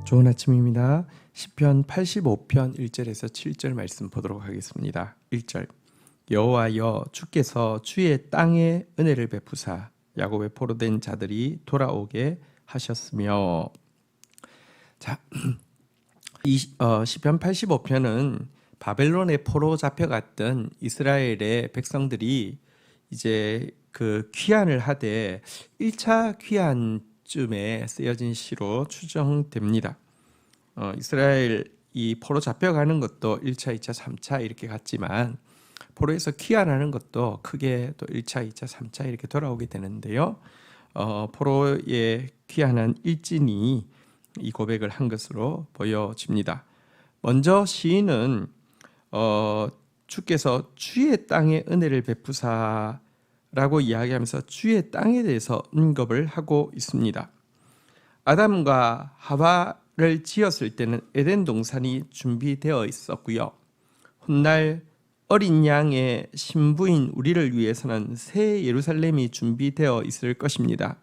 좋은 아침입니다. 시편 85편 1절에서 7절 말씀 보도록 하겠습니다. 1절 여호와여 주께서 주의 땅에 은혜를 베푸사 야곱의 포로된 자들이 돌아오게 하셨으며. 자, 시편 85편은 바벨론의 포로 잡혀갔던 이스라엘의 백성들이 이제 그 귀환을 하되 1차 귀환쯤에 쓰여진 시로 추정됩니다. 이스라엘 이 포로 잡혀가는 것도 1차, 2차, 3차 이렇게 갔지만 포로에서 귀환하는 것도 크게 또 1차, 2차, 3차 이렇게 돌아오게 되는데요. 포로에 귀환한 일진이 이 고백을 한 것으로 보여집니다. 먼저 시인은 주께서 주의 땅에 은혜를 베푸사라고 이야기하면서 주의 땅에 대해서 언급을 하고 있습니다. 아담과 하와를 지었을 때는 에덴 동산이 준비되어 있었고요. 훗날 어린 양의 신부인 우리를 위해서는 새 예루살렘이 준비되어 있을 것입니다.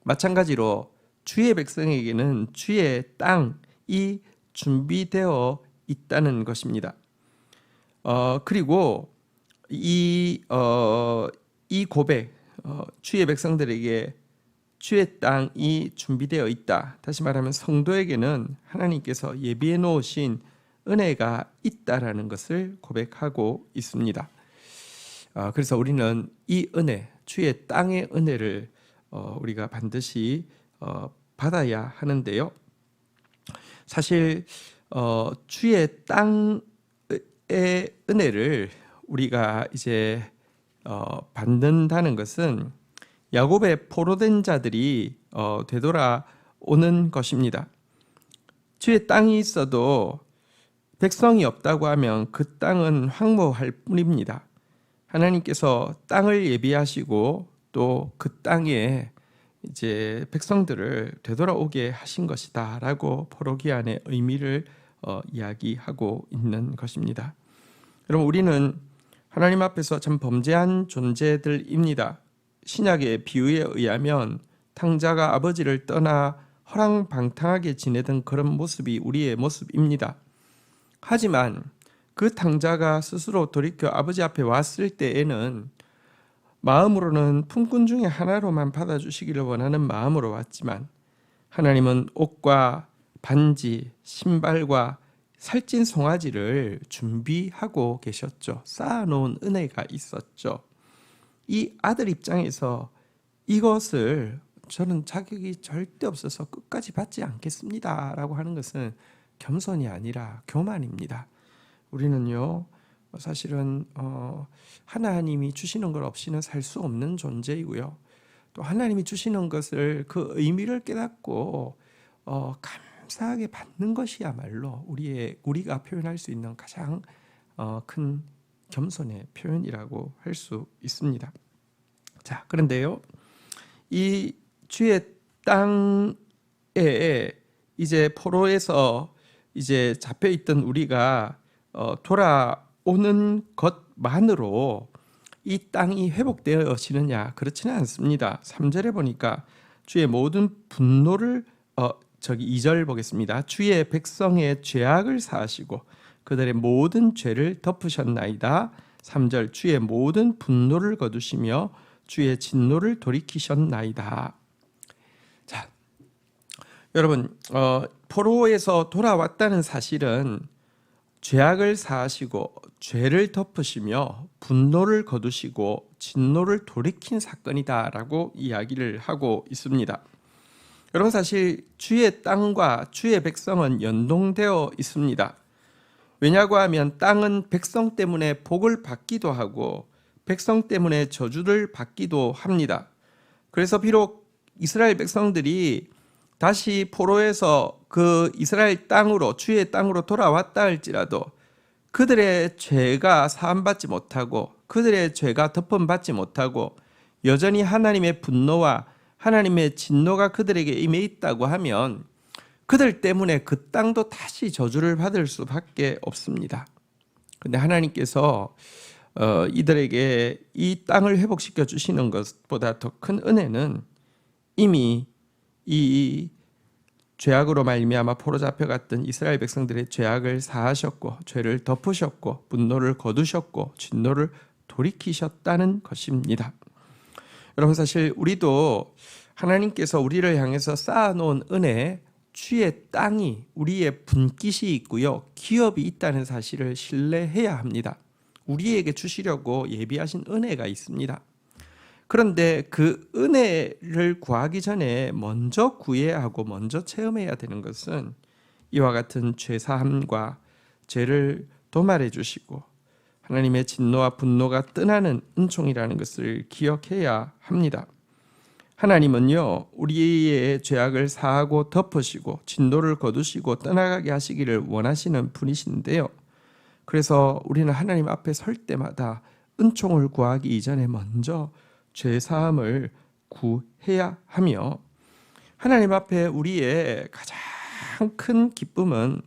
마찬가지로 주의 백성에게는 주의 땅이 준비되어 있다는 것입니다. 그리고 이 고백, 주의 백성들에게 주의 땅이 준비되어 있다. 다시 말하면 성도에게는 하나님께서 예비해 놓으신 은혜가 있다라는 것을 고백하고 있습니다. 그래서 우리는 이 은혜, 주의 땅의 은혜를 우리가 반드시 받아야 하는데요. 사실 주의 땅의 은혜를 우리가 이제 받는다는 것은 야곱의 포로된 자들이 되돌아오는 것입니다. 주의 땅이 있어도 백성이 없다고 하면 그 땅은 황무할 뿐입니다. 하나님께서 땅을 예비하시고 또 그 땅에 이제 백성들을 되돌아오게 하신 것이다라고 포로기한의 의미를 이야기하고 있는 것입니다. 여러분, 우리는 하나님 앞에서 참 범죄한 존재들입니다. 신약의 비유에 의하면 탕자가 아버지를 떠나 허랑방탕하게 지내던 그런 모습이 우리의 모습입니다. 하지만 그 탕자가 스스로 돌이켜 아버지 앞에 왔을 때에는 마음으로는 품꾼 중에 하나로만 받아주시기를 원하는 마음으로 왔지만 하나님은 옷과 반지, 신발과 살찐 송아지를 준비하고 계셨죠. 쌓아놓은 은혜가 있었죠. 이 아들 입장에서 이것을 저는 자격이 절대 없어서 끝까지 받지 않겠습니다 라고 하는 것은 겸손이 아니라 교만입니다. 우리는요, 사실은 하나님이 주시는 것 없이는 살 수 없는 존재이고요. 또 하나님이 주시는 것을 그 의미를 깨닫고 감사하게 받는 것이야말로 우리가 표현할 수 있는 가장 큰 겸손의 표현이라고 할 수 있습니다. 자, 그런데요, 이 주의 땅에 이제 포로에서 이제 잡혀 있던 우리가 돌아오는 것만으로 이 땅이 회복되어지느냐? 그렇지는 않습니다. 3절에 보니까 주의 모든 분노를 2절 보겠습니다. 주의 백성의 죄악을 사하시고 그들의 모든 죄를 덮으셨나이다. 3절 주의 모든 분노를 거두시며 주의 진노를 돌이키셨나이다. 자, 여러분, 포로에서 돌아왔다는 사실은 죄악을 사하시고 죄를 덮으시며 분노를 거두시고 진노를 돌이킨 사건이다라고 이야기를 하고 있습니다. 여러분, 사실 주의 땅과 주의 백성은 연동되어 있습니다. 왜냐고 하면 땅은 백성 때문에 복을 받기도 하고 백성 때문에 저주를 받기도 합니다. 그래서 비록 이스라엘 백성들이 다시 포로에서 그 이스라엘 땅으로 주의 땅으로 돌아왔다 할지라도 그들의 죄가 사함받지 못하고 그들의 죄가 덮음받지 못하고 여전히 하나님의 분노와 하나님의 진노가 그들에게 임해 있다고 하면 그들 때문에 그 땅도 다시 저주를 받을 수밖에 없습니다. 그런데 하나님께서 이들에게 이 땅을 회복시켜 주시는 것보다 더 큰 은혜는 이미 이 죄악으로 말미암아 포로 잡혀갔던 이스라엘 백성들의 죄악을 사하셨고 죄를 덮으셨고 분노를 거두셨고 진노를 돌이키셨다는 것입니다. 여러분, 사실 우리도 하나님께서 우리를 향해서 쌓아놓은 은혜, 주의 땅이, 우리의 분깃이 있고요, 기업이 있다는 사실을 신뢰해야 합니다. 우리에게 주시려고 예비하신 은혜가 있습니다. 그런데 그 은혜를 구하기 전에 먼저 구해야 하고 먼저 체험해야 되는 것은 이와 같은 죄사함과 죄를 도말해 주시고 하나님의 진노와 분노가 떠나는 은총이라는 것을 기억해야 합니다. 하나님은요, 우리의 죄악을 사하고 덮으시고 진노를 거두시고 떠나가게 하시기를 원하시는 분이신데요. 그래서 우리는 하나님 앞에 설 때마다 은총을 구하기 이전에 먼저 죄사함을 구해야 하며, 하나님 앞에 우리의 가장 큰 기쁨은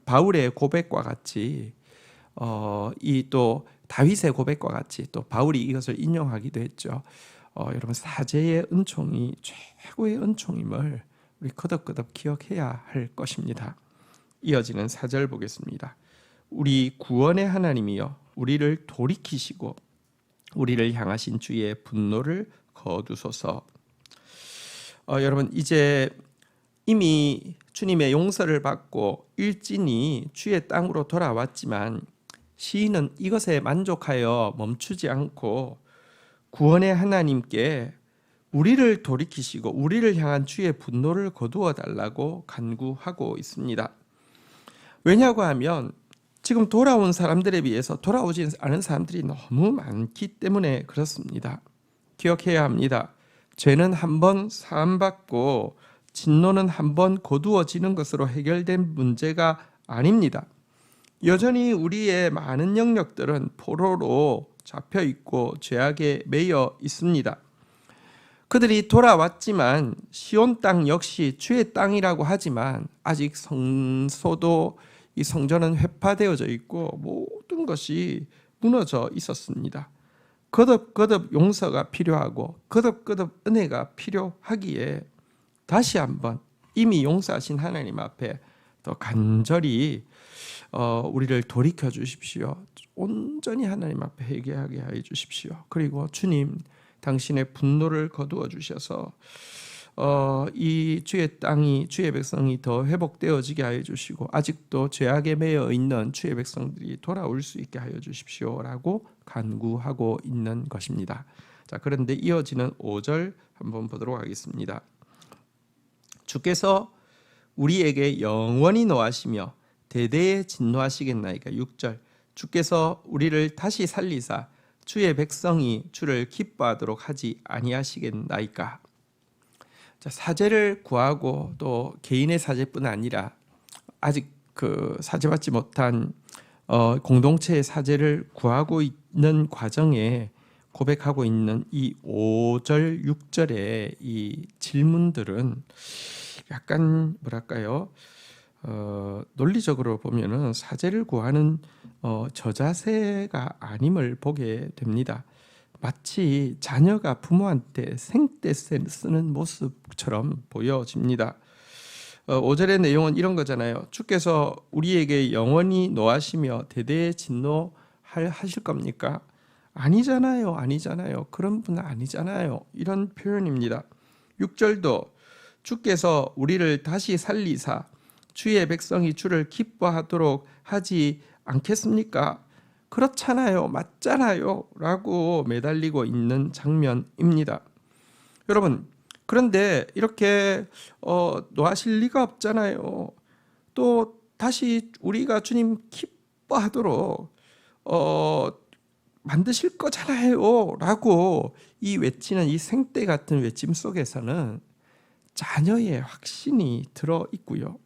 바울의 고백과 같이 이 또 다윗의 고백과 같이 또 바울이 이것을 인용하기도 했죠. 여러분, 사죄의 은총이 최고의 은총임을 우리 거듭거듭 기억해야 할 것입니다. 이어지는 4절 보겠습니다. 우리 구원의 하나님이여 우리를 돌이키시고 우리를 향하신 주의 분노를 거두소서. 여러분, 이제 이미 주님의 용서를 받고 일진이 주의 땅으로 돌아왔지만 시인은 이것에 만족하여 멈추지 않고 구원의 하나님께 우리를 돌이키시고 우리를 향한 주의 분노를 거두어 달라고 간구하고 있습니다. 왜냐고 하면 지금 돌아온 사람들에 비해서 돌아오지 않은 사람들이 너무 많기 때문에 그렇습니다. 기억해야 합니다. 죄는 한번 사함받고 진노는 한번 거두어지는 것으로 해결된 문제가 아닙니다. 여전히 우리의 많은 영역들은 포로로 잡혀 있고 죄악에 매여 있습니다. 그들이 돌아왔지만 시온 땅 역시 주의 땅이라고 하지만 아직 성소도 이 성전은 회파되어져 있고 모든 것이 무너져 있었습니다. 거듭거듭 용서가 필요하고 거듭거듭 은혜가 필요하기에 다시 한번 이미 용서하신 하나님 앞에 더 간절히 우리를 돌이켜 주십시오. 온전히 하나님 앞에 회개하게 해 주십시오. 그리고 주님, 당신의 분노를 거두어 주셔서 이 주의 땅이, 주의 백성이 더 회복되어지게 하여 주시고 아직도 죄악에 매여 있는 주의 백성들이 돌아올 수 있게 하여 주십시오라고 간구하고 있는 것입니다. 자, 그런데 이어지는 5절 한번 보도록 하겠습니다. 주께서 우리에게 영원히 노하시며 대대에 진노하시겠나이까. 6절, 주께서 우리를 다시 살리사 주의 백성이 주를 기뻐하도록 하지 아니하시겠나이까. 자, 사죄를 구하고 또 개인의 사죄뿐 아니라 아직 그 사죄받지 못한 공동체의 사죄를 구하고 있는 과정에 고백하고 있는 이 5절, 6절의 이 질문들은 약간 뭐랄까요? 논리적으로 보면은 사죄를 구하는 저자세가 아님을 보게 됩니다. 마치 자녀가 부모한테 생떼 쓰는 모습처럼 보여집니다. 5절의 내용은 이런 거잖아요. 주께서 우리에게 영원히 노하시며 대대에 진노하실 겁니까? 아니잖아요. 아니잖아요. 그런 분은 아니잖아요. 이런 표현입니다. 6절도 주께서 우리를 다시 살리사 주의 백성이 주를 기뻐하도록 하지 않겠습니까? 그렇잖아요. 맞잖아요. 라고 매달리고 있는 장면입니다. 여러분, 그런데 이렇게 노하실 리가 없잖아요. 또 다시 우리가 주님 기뻐하도록 만드실 거잖아요. 라고 이 외치는 이 생떼 같은 외침 속에서는 자녀의 확신이 들어 있고요.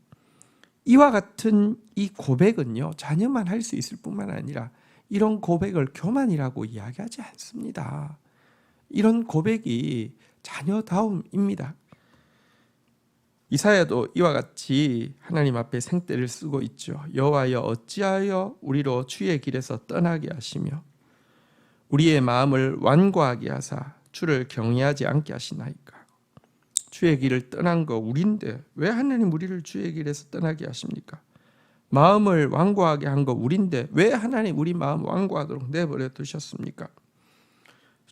이와 같은 이 고백은요, 자녀만 할 수 있을 뿐만 아니라 이런 고백을 교만이라고 이야기하지 않습니다. 이런 고백이 자녀다움입니다. 이사야도 이와 같이 하나님 앞에 생떼를 쓰고 있죠. 여호와여 어찌하여 우리로 주의 길에서 떠나게 하시며 우리의 마음을 완고하게 하사 주를 경외하지 않게 하시나이까. 주의 길을 떠난 거 우린데 왜 하나님 우리를 주의 길에서 떠나게 하십니까? 마음을 완고하게 한 거 우린데 왜 하나님 우리 마음 완고하도록 내버려 두셨습니까?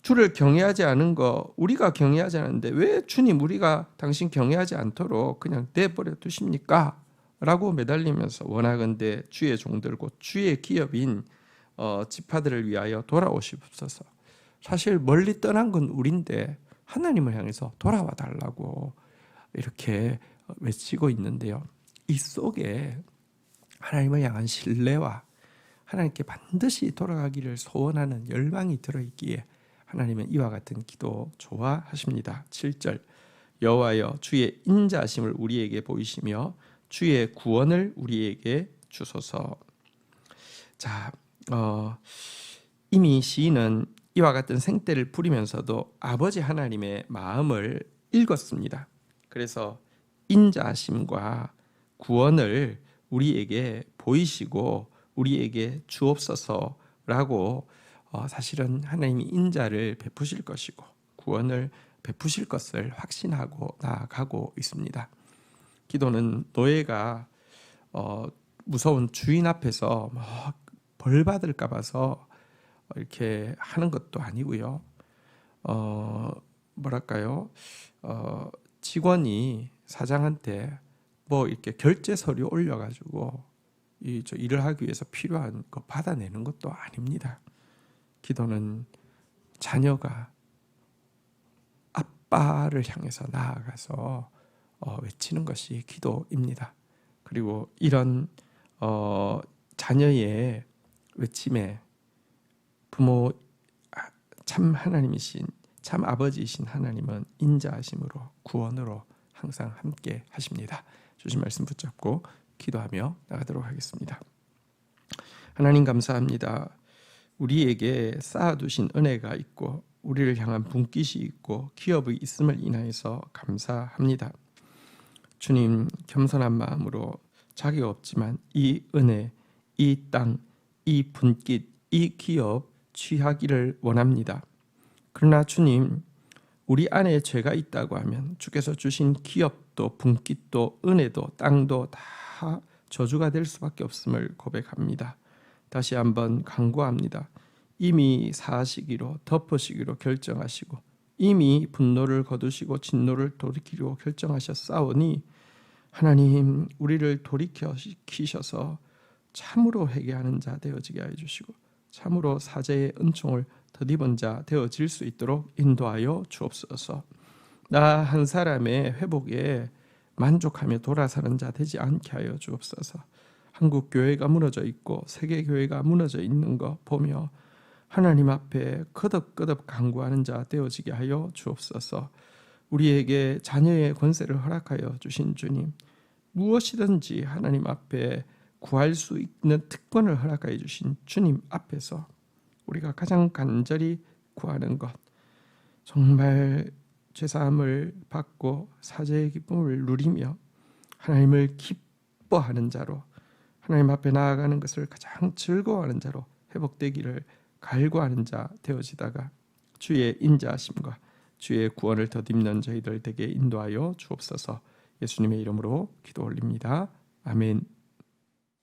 주를 경외하지 않은 거 우리가 경외하지 않는데 왜 주님 우리가 당신 경외하지 않도록 그냥 내버려 두십니까? 라고 매달리면서 원하건대 주의 종들고 주의 기업인 지파들을 위하여 돌아오시옵소서. 사실 멀리 떠난 건 우린데 하나님을 향해서 돌아와 달라고 이렇게 외치고 있는데요. 이 속에 하나님을 향한 신뢰와 하나님께 반드시 돌아가기를 소원하는 열망이 들어있기에 하나님은 이와 같은 기도 좋아하십니다. 7절 여호와여 주의 인자하심을 우리에게 보이시며 주의 구원을 우리에게 주소서. 자, 이미 시인은 이와 같은 생때를 부리면서도 아버지 하나님의 마음을 읽었습니다. 그래서 인자하심과 구원을 우리에게 보이시고 우리에게 주옵소서라고 사실은 하나님이 인자를 베푸실 것이고 구원을 베푸실 것을 확신하고 나아가고 있습니다. 기도는 노예가 무서운 주인 앞에서 벌 받을까 봐서 이렇게 하는 것도 아니고요. 뭐랄까요? 직원이 사장한테 뭐 이렇게 결제 서류 올려가지고 저 일을 하기 위해서 필요한 거 받아내는 것도 아닙니다. 기도는 자녀가 아빠를 향해서 나아가서 외치는 것이 기도입니다. 그리고 이런 자녀의 외침에 부모 참 하나님이신 참 아버지이신 하나님은 인자하심으로 구원으로 항상 함께 하십니다. 주신 말씀 붙잡고 기도하며 나가도록 하겠습니다. 하나님 감사합니다. 우리에게 쌓아두신 은혜가 있고 우리를 향한 분깃이 있고 기업이 있음을 인하여서 감사합니다. 주님 겸손한 마음으로 자격 없지만 이 은혜, 이 땅, 이 분깃, 이 기업 취하기를 원합니다. 그러나 주님 우리 안에 죄가 있다고 하면 주께서 주신 기업도 분깃도 은혜도 땅도 다 저주가 될 수밖에 없음을 고백합니다. 다시 한번 간구합니다. 이미 사하시기로 덮으시기로 결정하시고 이미 분노를 거두시고 진노를 돌이키기로 결정하셨사오니 하나님 우리를 돌이키셔서 참으로 회개하는 자 되어지게 하여 주시고 참으로 사죄의 은총을 덧입은 자 되어질 수 있도록 인도하여 주옵소서. 나 한 사람의 회복에 만족하며 돌아서는 자 되지 않게 하여 주옵소서. 한국 교회가 무너져 있고 세계 교회가 무너져 있는 거 보며 하나님 앞에 거듭거듭 간구하는 자 되어지게 하여 주옵소서. 우리에게 자녀의 권세를 허락하여 주신 주님, 무엇이든지 하나님 앞에 구할 수 있는 특권을 허락하여 주신 주님 앞에서 우리가 가장 간절히 구하는 것, 정말 죄사함을 받고 사죄의 기쁨을 누리며 하나님을 기뻐하는 자로 하나님 앞에 나아가는 것을 가장 즐거워하는 자로 회복되기를 갈구하는 자 되어지다가 주의 인자하심과 주의 구원을 덧입는 저희들 되게 인도하여 주옵소서. 예수님의 이름으로 기도 올립니다. 아멘.